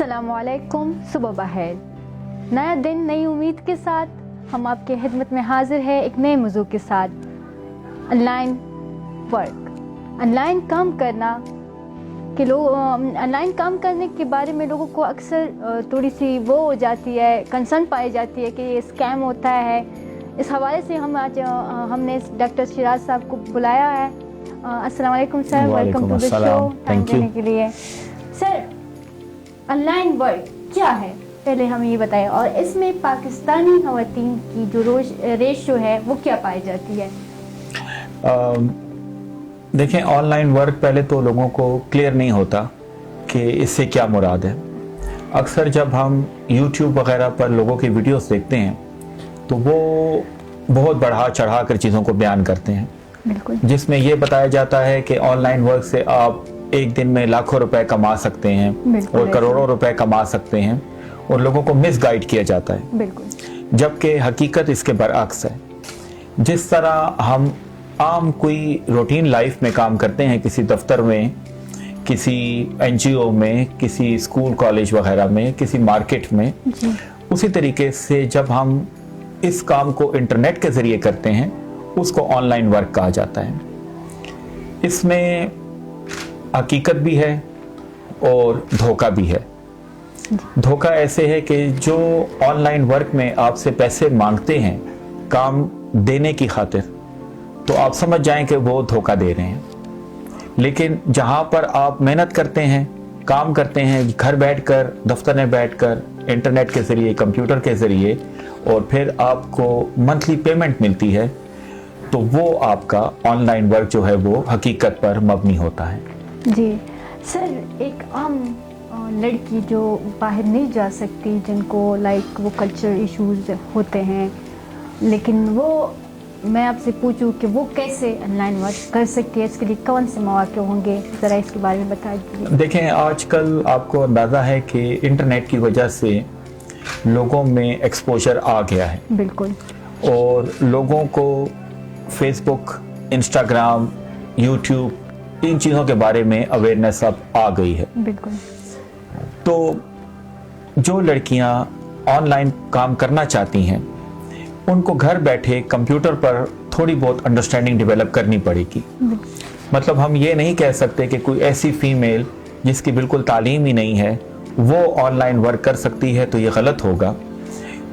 अस्सलामुअलैकुम, सुबह बखैर। नया दिन नई उम्मीद के साथ हम आपके खिदमत में हाजिर है एक नए मौजू के साथ। ऑनलाइन वर्क, ऑनलाइन काम करना कि लोग ऑनलाइन काम करने के बारे में लोगों को अक्सर थोड़ी सी वो हो जाती है, कंसर्न पाई जाती है कि ये स्कैम होता है। इस हवाले से हम आज हमने डॉक्टर शिराज साहब को बुलाया है। अस्सलाम वालेकुम sir, welcome to the show. Time देने के लिए सर। ऑनलाइन वर्क क्या है पहले हमें ये बताएं, और इसमें पाकिस्तानी ख़वातीन की जो रेशो है वो क्या पाई जाती है? देखें, ऑनलाइन वर्क पहले तो लोगों को क्लियर नहीं होता कि इससे क्या मुराद है। अक्सर जब हम YouTube वगैरह पर लोगों की वीडियोस देखते हैं तो वो बहुत बढ़ा चढ़ा कर चीज़ों को बयान करते हैं, बिल्कुल, जिसमें ये बताया जाता है कि ऑनलाइन वर्क से आप एक दिन में लाखों रुपए कमा सकते हैं और करोड़ों रुपए कमा सकते हैं, और लोगों को मिसगाइड किया जाता है। बिल्कुल, जबकि हकीकत इसके बरअक्स है। जिस तरह हम आम कोई रूटीन लाइफ में काम करते हैं, किसी दफ्तर में, किसी NGO में, किसी स्कूल कॉलेज वगैरह में, किसी मार्केट में, उसी तरीके से जब हम इस काम को इंटरनेट के ज़रिए करते हैं उसको ऑनलाइन वर्क कहा जाता है। इसमें हकीकत भी है और धोखा भी है। धोखा ऐसे है कि जो ऑनलाइन वर्क में आपसे पैसे मांगते हैं काम देने की खातिर, तो आप समझ जाएं कि वो धोखा दे रहे हैं। लेकिन जहां पर आप मेहनत करते हैं, काम करते हैं, घर बैठकर, दफ्तर में बैठकर, इंटरनेट के ज़रिए, कंप्यूटर के ज़रिए, और फिर आपको मंथली पेमेंट मिलती है, तो वो आपका ऑनलाइन वर्क जो है वो हकीकत पर मबनी होता है। जी सर, एक आम लड़की जो बाहर नहीं जा सकती, जिनको लाइक वो कल्चर इश्यूज होते हैं, लेकिन वो मैं आपसे पूछूं कि वो कैसे ऑनलाइन वर्क कर सकती है, इसके लिए कौन से मौके होंगे, ज़रा इसके बारे में बता दीजिए। देखें, आजकल आपको अंदाज़ा है कि इंटरनेट की वजह से लोगों में एक्सपोजर आ गया है। बिल्कुल, और लोगों को फेसबुक, इंस्टाग्राम, यूट्यूब, इन चीज़ों के बारे में अवेयरनेस अब आ गई है। बिल्कुल। तो जो लड़कियां ऑनलाइन काम करना चाहती हैं उनको घर बैठे कंप्यूटर पर थोड़ी बहुत अंडरस्टैंडिंग डेवलप करनी पड़ेगी। मतलब हम ये नहीं कह सकते कि कोई ऐसी फीमेल जिसकी बिल्कुल तालीम ही नहीं है वो ऑनलाइन वर्क कर सकती है, तो ये गलत होगा।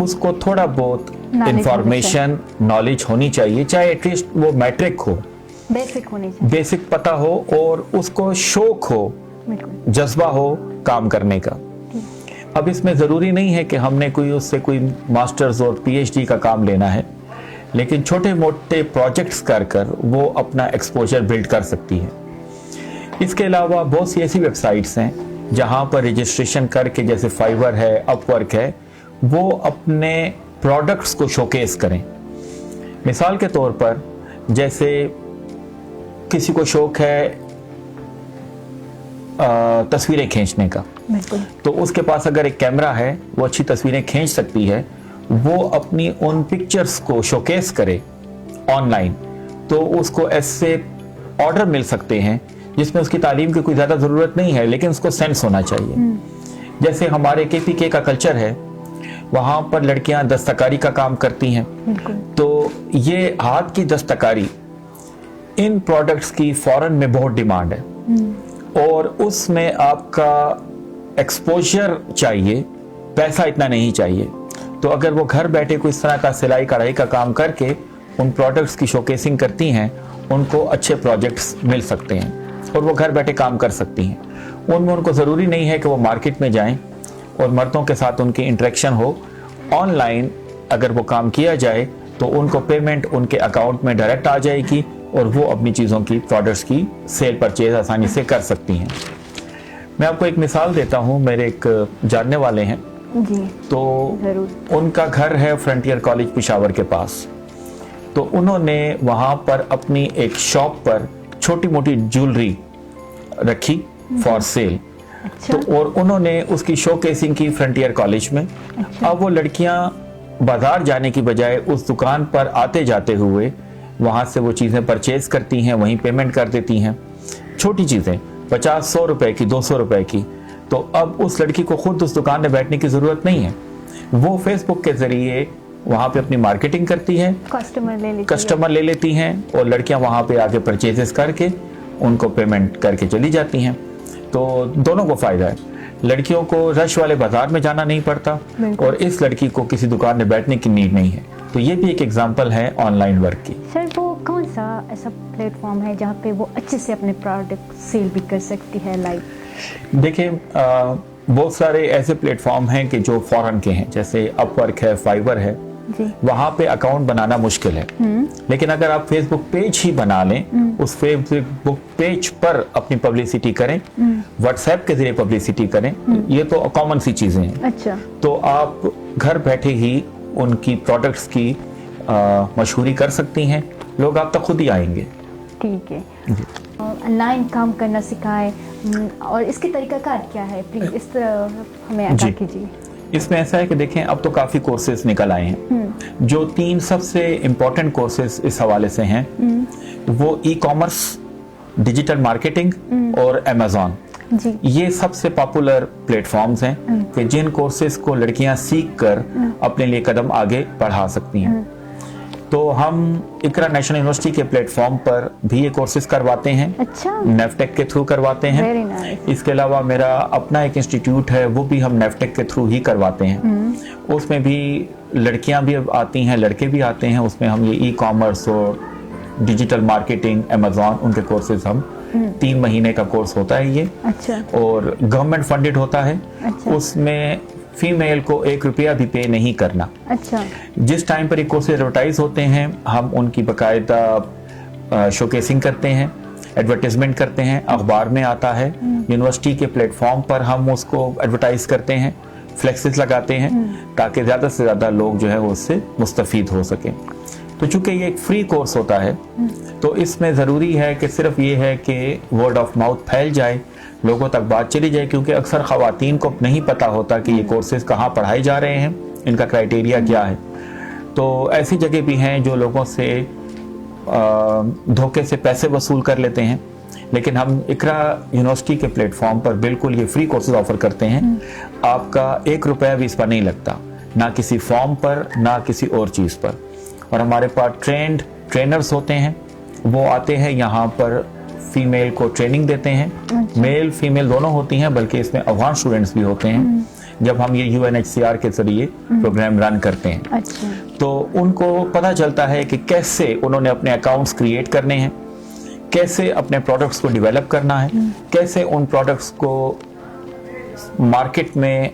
उसको थोड़ा बहुत इंफॉर्मेशन, नॉलेज होनी चाहिए, चाहे एटलीस्ट वो मैट्रिक हो, बेसिक होनी चाहिए, बेसिक पता हो, और उसको शौक हो, जज्बा हो काम करने का। अब इसमें ज़रूरी नहीं है कि हमने उससे कोई मास्टर्स और PhD का काम लेना है, लेकिन छोटे मोटे प्रोजेक्ट्स कर वो अपना एक्सपोजर बिल्ड कर सकती है। इसके अलावा बहुत सी ऐसी वेबसाइट्स हैं जहां पर रजिस्ट्रेशन करके, जैसे फाइवर है, अपवर्क है, वो अपने प्रोडक्ट्स को शोकेस करें। मिसाल के तौर पर, जैसे किसी को शौक है तस्वीरें खींचने का, तो उसके पास अगर एक कैमरा है, वो अच्छी तस्वीरें खींच सकती है, वो अपनी उन पिक्चर्स को शोकेस करे ऑनलाइन, तो उसको ऐसे ऑर्डर मिल सकते हैं जिसमें उसकी तालीम की कोई ज़्यादा ज़रूरत नहीं है, लेकिन उसको सेंस होना चाहिए। जैसे हमारे KPK का कल्चर है, वहाँ पर लड़कियाँ दस्तकारी का काम करती हैं, तो ये हाथ की दस्तकारी, इन प्रोडक्ट्स की फॉरेन में बहुत डिमांड है, और उसमें आपका एक्सपोजर चाहिए, पैसा इतना नहीं चाहिए। तो अगर वो घर बैठे कोई इस तरह का सिलाई कढ़ाई का काम करके उन प्रोडक्ट्स की शोकेसिंग करती हैं, उनको अच्छे प्रोजेक्ट्स मिल सकते हैं और वो घर बैठे काम कर सकती हैं। उनमें उनको ज़रूरी नहीं है कि वो मार्केट में जाएं और मर्दों के साथ उनकी इंटरेक्शन हो। ऑनलाइन अगर वो काम किया जाए तो उनको पेमेंट उनके अकाउंट में डायरेक्ट आ जाएगी और वो अपनी चीज़ों की, प्रोडक्ट्स की सेल परचेज आसानी से कर सकती हैं। मैं आपको एक मिसाल देता हूँ। मेरे एक जानने वाले हैं जी, तो उनका घर है फ्रंटियर कॉलेज पेशावर के पास। तो उन्होंने वहाँ पर अपनी एक शॉप पर छोटी मोटी ज्वेलरी रखी फॉर सेल। अच्छा। तो और उन्होंने उसकी शोकेसिंग की फ्रंटियर कॉलेज में। अच्छा। अब वो लड़कियां बाजार जाने की बजाय उस दुकान पर आते जाते हुए वहाँ से वो चीज़ें परचेज करती हैं, वहीं पेमेंट कर देती हैं। छोटी चीज़ें 50-100 रुपए की, 200 रुपए की, तो अब उस लड़की को खुद उस दुकान में बैठने की ज़रूरत नहीं है, वो फेसबुक के ज़रिए वहाँ पे अपनी मार्केटिंग करती है, कस्टमर ले लेती हैं और लड़कियाँ वहाँ पे आके परचेजेस करके उनको पेमेंट करके चली जाती हैं। तो दोनों को फ़ायदा है, लड़कियों को रश वाले बाजार में जाना नहीं पड़ता और इस लड़की को किसी दुकान में बैठने की नीड नहीं है। तो ये भी एक एग्जांपल है ऑनलाइन वर्क की। सर वो कौन सा ऐसा प्लेटफॉर्म है जहाँ पे वो अच्छे से अपने प्रोडक्ट सेल भी कर सकती है? देखिए बहुत सारे ऐसे प्लेटफॉर्म हैं कि जो फॉरेन के हैं, जैसे अपवर्क है, फाइवर है, वहाँ पे अकाउंट बनाना मुश्किल है। लेकिन अगर आप फेसबुक पेज ही बना लें, उस फेसबुक पेज पर अपनी पब्लिसिटी करें, व्हाट्सएप के जरिए पब्लिसिटी करें, ये तो कॉमन सी चीजें हैं। अच्छा। तो आप घर बैठे ही उनकी प्रोडक्ट्स की मशहूरी कर सकती हैं, लोग आप तक खुद ही आएंगे। ठीक है। ऑनलाइन काम करना सिखाए और इसके तरीकाकार क्या है, प्लीज इस तरह हमें आगाह कीजिए। इसमें ऐसा है कि देखें अब तो काफ़ी कोर्सेज निकल आए हैं। जो 3 सबसे इम्पोर्टेंट कोर्सेज इस हवाले से हैं वो ई कॉमर्स, डिजिटल मार्केटिंग और अमेज़ॉन। ये सबसे पॉपुलर प्लेटफॉर्म्स हैं कि जिन कोर्सेज को लड़कियां सीख कर अपने लिए कदम आगे बढ़ा सकती हैं। तो हम इकरा नेशनल यूनिवर्सिटी के प्लेटफॉर्म पर भी ये कोर्सेज करवाते हैं। अच्छा। नेफ्टेक के थ्रू करवाते हैं। Very nice. इसके अलावा मेरा अपना एक इंस्टीट्यूट है, वो भी हम नेफ्टेक के थ्रू ही करवाते हैं। उसमें भी लड़कियां भी आती हैं, लड़के भी आते हैं। उसमें हम ये ई कॉमर्स और डिजिटल मार्केटिंग, अमेज़ॉन, उनके कोर्सेज हम 3 महीने का कोर्स होता है ये। अच्छा। और गवर्नमेंट फंडेड होता है। अच्छा। उसमें फीमेल को 1 रुपया भी पे नहीं करना। अच्छा। जिस टाइम पर ये कोर्सेज एडवर्टाइज होते हैं, हम उनकी बाकायदा शोकेसिंग करते हैं, एडवर्टाइजमेंट करते हैं, अखबार में आता है, यूनिवर्सिटी के प्लेटफॉर्म पर हम उसको एडवर्टाइज करते हैं, फ्लेक्सेस लगाते हैं ताकि ज़्यादा से ज़्यादा लोग जो है वो उससे मुस्तफ़ीद हो सकें। तो चूंकि ये एक फ्री कोर्स होता है तो इसमें ज़रूरी है कि सिर्फ ये है कि वर्ड ऑफ माउथ फैल जाए, लोगों तक बात चली जाए, क्योंकि अक्सर ख़वातीन को नहीं पता होता कि ये कोर्सेज कहाँ पढ़ाए जा रहे हैं, इनका क्राइटेरिया क्या है। तो ऐसी जगह भी हैं जो लोगों से धोखे से पैसे वसूल कर लेते हैं, लेकिन हम इकरा यूनिवर्सिटी के प्लेटफॉर्म पर बिल्कुल ये फ्री कोर्सेज ऑफर करते हैं। आपका 1 रुपया भी इस पर नहीं लगता, ना किसी फॉर्म पर, ना किसी और चीज़ पर। और हमारे पास ट्रेनर्स होते हैं, वो आते हैं यहाँ पर, फीमेल को ट्रेनिंग देते हैं। अच्छा। मेल फीमेल दोनों होती हैं, बल्कि इसमें अफगान स्टूडेंट्स भी होते हैं जब हम ये UNHCR के जरिए प्रोग्राम रन करते हैं। अच्छा। तो उनको पता चलता है कि कैसे उन्होंने अपने अकाउंट्स क्रिएट करने हैं, कैसे अपने प्रोडक्ट्स को डेवलप करना है, कैसे उन प्रोडक्ट्स को मार्केट में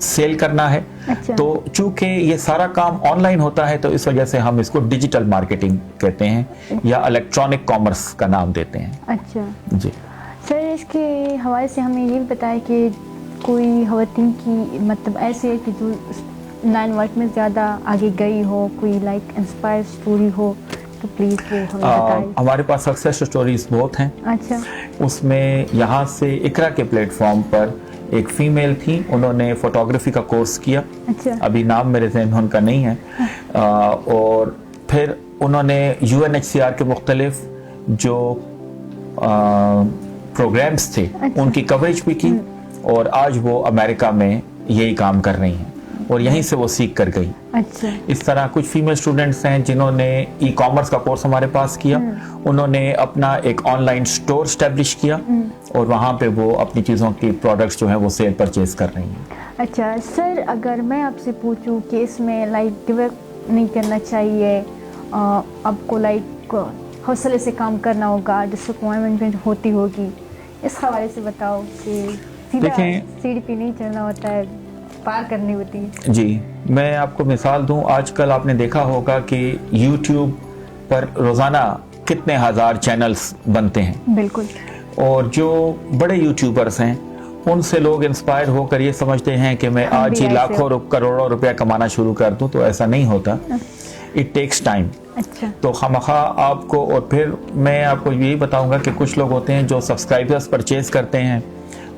सेल करना है। अच्छा। तो चूंकि ये सारा काम ऑनलाइन होता है तो इस वजह से हम इसको डिजिटल मार्केटिंग कहते हैं या इलेक्ट्रॉनिक कॉमर्स का नाम देते हैं। अच्छा जी सर, इसके हवाले से हमें ये भी बताया कि कोई खवातीन की मतलब ऐसे है कि जो ऑनलाइन वर्क में ज़्यादा आगे गई हो, कोई लाइक इंस्पायर स्टोरी हो, तो प्लीज़ वो हमें बताइए। हमारे पास सक्सेस स्टोरीज बहुत हैं। अच्छा। उसमें यहाँ से इकरा के प्लेटफॉर्म पर एक फीमेल थी, उन्होंने फोटोग्राफी का कोर्स किया। अच्छा। अभी नाम मेरे ज़हन में उनका नहीं है। और फिर उन्होंने UNHCR के मुख्तलिफ जो प्रोग्राम्स थे, अच्छा, उनकी कवरेज भी की और आज वो अमेरिका में यही काम कर रही हैं और यहीं से वो सीख कर गई। अच्छा। इस तरह कुछ फीमेल स्टूडेंट्स हैं जिन्होंने ई कॉमर्स का कोर्स हमारे पास किया, उन्होंने अपना एक ऑनलाइन स्टोर स्टैब्लिश किया और वहाँ पे वो अपनी चीज़ों की प्रोडक्ट्स जो हैं वो सेल परचेज कर रही हैं। अच्छा सर, अगर मैं आपसे पूछूं कि इसमें लाइक गिव अप नहीं करना चाहिए, आपको लाइक हौसले से काम करना होगा, डिसअपॉइंटमेंट होती होगी, इस हवाले से बताओ कि सीधा सीढ़ी पे नहीं चढ़ना होता है, पार करनी होती है। जी, मैं आपको मिसाल दूं, आजकल आपने देखा होगा कि YouTube पर रोज़ाना कितने हज़ार चैनल्स बनते हैं। बिल्कुल। और जो बड़े यूट्यूबर्स हैं उनसे लोग इंस्पायर होकर ये समझते हैं कि मैं आज ही लाखों करोड़ों रुपया कमाना शुरू कर दूं, तो ऐसा नहीं होता। It takes time. अच्छा। तो खामखा आपको, और फिर मैं आपको यही बताऊंगा कि कुछ लोग होते हैं जो सब्सक्राइबर्स परचेज करते हैं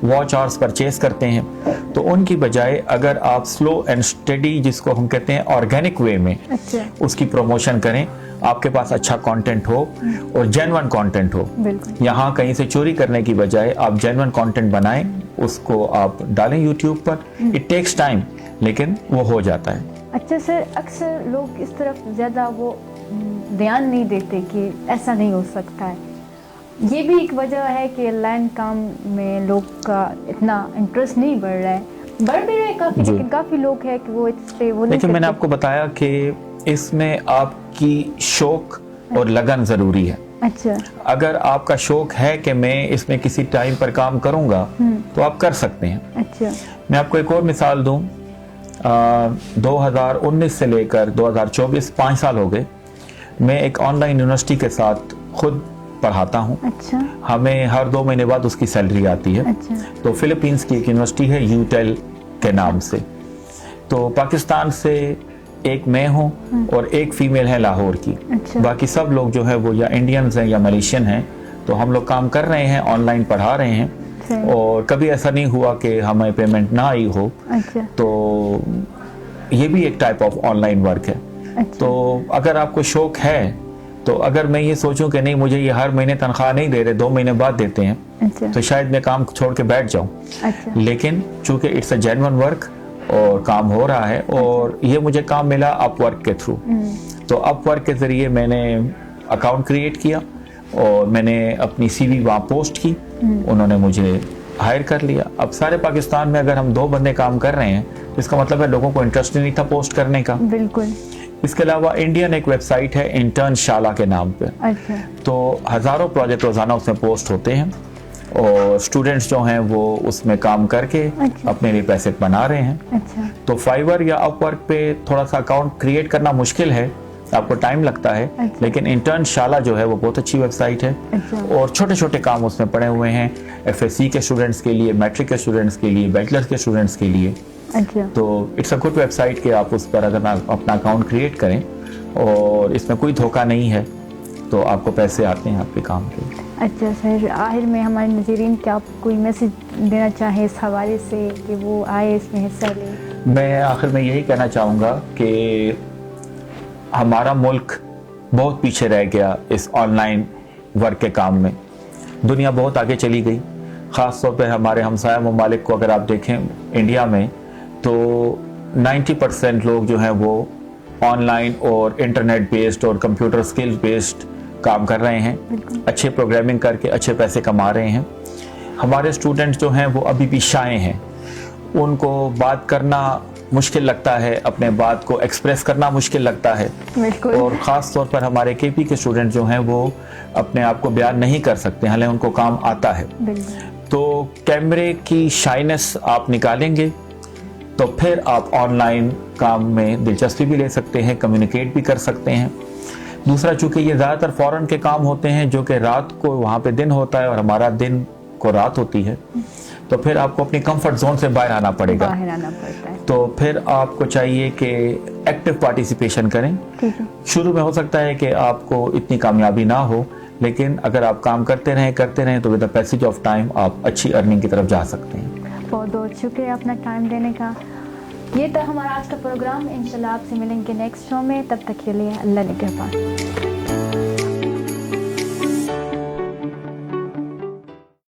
वॉच आवर्स परचेज करते हैं। तो उनकी बजाय अगर आप स्लो एंड स्टेडी, जिसको हम कहते हैं ऑर्गेनिक वे में, अच्छा, उसकी प्रमोशन करें, आपके पास अच्छा कंटेंट हो और जेन्युइन कंटेंट हो। बिल्कुल। यहाँ कहीं से चोरी करने की बजाय आप जेन्युइन कंटेंट बनाएं, उसको आप डालें यूट्यूब पर। इट टेक्स टाइम, लेकिन वो हो जाता है। अच्छा सर, अक्सर लोग इस तरफ ज़्यादा वो ध्यान नहीं देते कि ऐसा नहीं हो सकता है। ये भी एक वजह है कि ऑनलाइन काम में लोग का इतना इंटरेस्ट नहीं बढ़ रहा है। बढ़ भी रहा है काफ़ी, लेकिन काफ़ी लोग हैं कि वो इस पे वो नहीं लेकिन मैंने करते। आपको बताया कि इसमें आपकी शौक और लगन ज़रूरी है। अच्छा, अगर आपका शौक है कि मैं इसमें किसी टाइम पर काम करूंगा, तो आप कर सकते हैं। अच्छा, मैं आपको एक और मिसाल दूं। 2019 से लेकर 2024 5 साल हो गए, मैं एक ऑनलाइन यूनिवर्सिटी के साथ खुद पढ़ाता हूं। अच्छा, हमें हर 2 महीने बाद उसकी सैलरी आती है। अच्छा, तो फिलीपींस की एक यूनिवर्सिटी है यूटेल के नाम से। तो पाकिस्तान से एक मैं हूं और एक फीमेल है लाहौर की। अच्छा। बाकी सब लोग जो है वो या इंडियंस हैं या मलेशियन हैं। तो हम लोग काम कर रहे हैं, ऑनलाइन पढ़ा रहे हैं, सही। और कभी ऐसा नहीं हुआ कि हमें पेमेंट ना आई हो। अच्छा, तो ये भी एक टाइप ऑफ ऑनलाइन वर्क है। अच्छा, तो अगर आपको शौक है, तो अगर मैं ये सोचूं कि नहीं मुझे ये हर महीने तनख्वाह नहीं दे रहे, 2 महीने बाद देते हैं, अच्छा, तो शायद मैं काम छोड़ के बैठ जाऊं। अच्छा, लेकिन चूंकि इट्स अ जेन्युइन वर्क और काम हो रहा है, और ये मुझे काम मिला अपवर्क के थ्रू। तो अपवर्क के जरिए मैंने अकाउंट क्रिएट किया और मैंने अपनी सीवी वहाँ पोस्ट की, उन्होंने मुझे हायर कर लिया। अब सारे पाकिस्तान में अगर हम 2 बंदे काम कर रहे हैं, तो इसका मतलब है लोगों को इंटरेस्ट ही नहीं था पोस्ट करने का। बिल्कुल। इसके अलावा इंडियन एक वेबसाइट है इंटर्नशाला के नाम पे। अच्छा, तो हज़ारों प्रोजेक्ट रोज़ाना उसमें पोस्ट होते हैं, और स्टूडेंट्स जो हैं वो उसमें काम करके अच्छा। अपने लिए पैसे बना रहे हैं। अच्छा, तो फाइवर या अपवर्क पे थोड़ा सा अकाउंट क्रिएट करना मुश्किल है, आपको टाइम लगता है। अच्छा। लेकिन इंटर्नशाला जो है वो बहुत अच्छी वेबसाइट है, अच्छा, और छोटे छोटे काम उसमें पड़े हुए हैं, एफएससी के स्टूडेंट्स के लिए, मैट्रिक के स्टूडेंट्स के लिए, बैचलर्स के स्टूडेंट्स के लिए। अच्छा, तो इट्स अ गुड वेबसाइट कि आप उस पर अगर अपना अकाउंट क्रिएट करें, और इसमें कोई धोखा नहीं है, तो आपको पैसे आते हैं आपके काम के। अच्छा सर, आखिर में हमारे नज़ीरीन क्या आप कोई मैसेज देना चाहें इस हवाले से कि वो आए इसमें हिस्सा लें? मैं आखिर में यही कहना चाहूँगा कि हमारा मुल्क बहुत पीछे रह गया इस ऑनलाइन वर्क के काम में। दुनिया बहुत आगे चली गई, ख़ास तौर पर हमारे हमसाया ममालिक को अगर आप देखें इंडिया में, तो 90% लोग जो हैं वो ऑनलाइन और इंटरनेट बेस्ड और कंप्यूटर स्किल बेस्ड काम कर रहे हैं, अच्छे प्रोग्रामिंग करके अच्छे पैसे कमा रहे हैं। हमारे स्टूडेंट्स जो हैं वो अभी भी शाये हैं, उनको बात करना मुश्किल लगता है, अपने बात को एक्सप्रेस करना मुश्किल लगता है। बिल्कुल। और ख़ास तौर पर हमारे केपी के स्टूडेंट जो हैं वो अपने आप को बयान नहीं कर सकते, हालांकि उनको काम आता है। बिल्कुल। तो कैमरे की शाइनेस आप निकालेंगे तो फिर आप ऑनलाइन काम में दिलचस्पी भी ले सकते हैं, कम्युनिकेट भी कर सकते हैं। दूसरा, चूंकि ये ज़्यादातर फॉरेन के काम होते हैं, जो कि रात को वहाँ पे दिन होता है और हमारा दिन को रात होती है, तो फिर आपको अपनी कंफर्ट जोन से बाहर आना पड़ेगा। बाहर आना पड़ता है। तो फिर आपको चाहिए कि एक्टिव पार्टिसिपेशन करें। ठीक है। शुरू में हो सकता है कि आपको इतनी कामयाबी ना हो, लेकिन अगर आप काम करते रहें तो with the passage of time आप अच्छी अर्निंग की तरफ जा सकते हैं। बहुत बहुत शुक्रिया अपना टाइम देने का। ये था हमारा आज का प्रोग्राम। इंशाल्लाह आपसे मिलेंगे नेक्स्ट शो में, तब तक के लिए अल्लाह ने कृपा।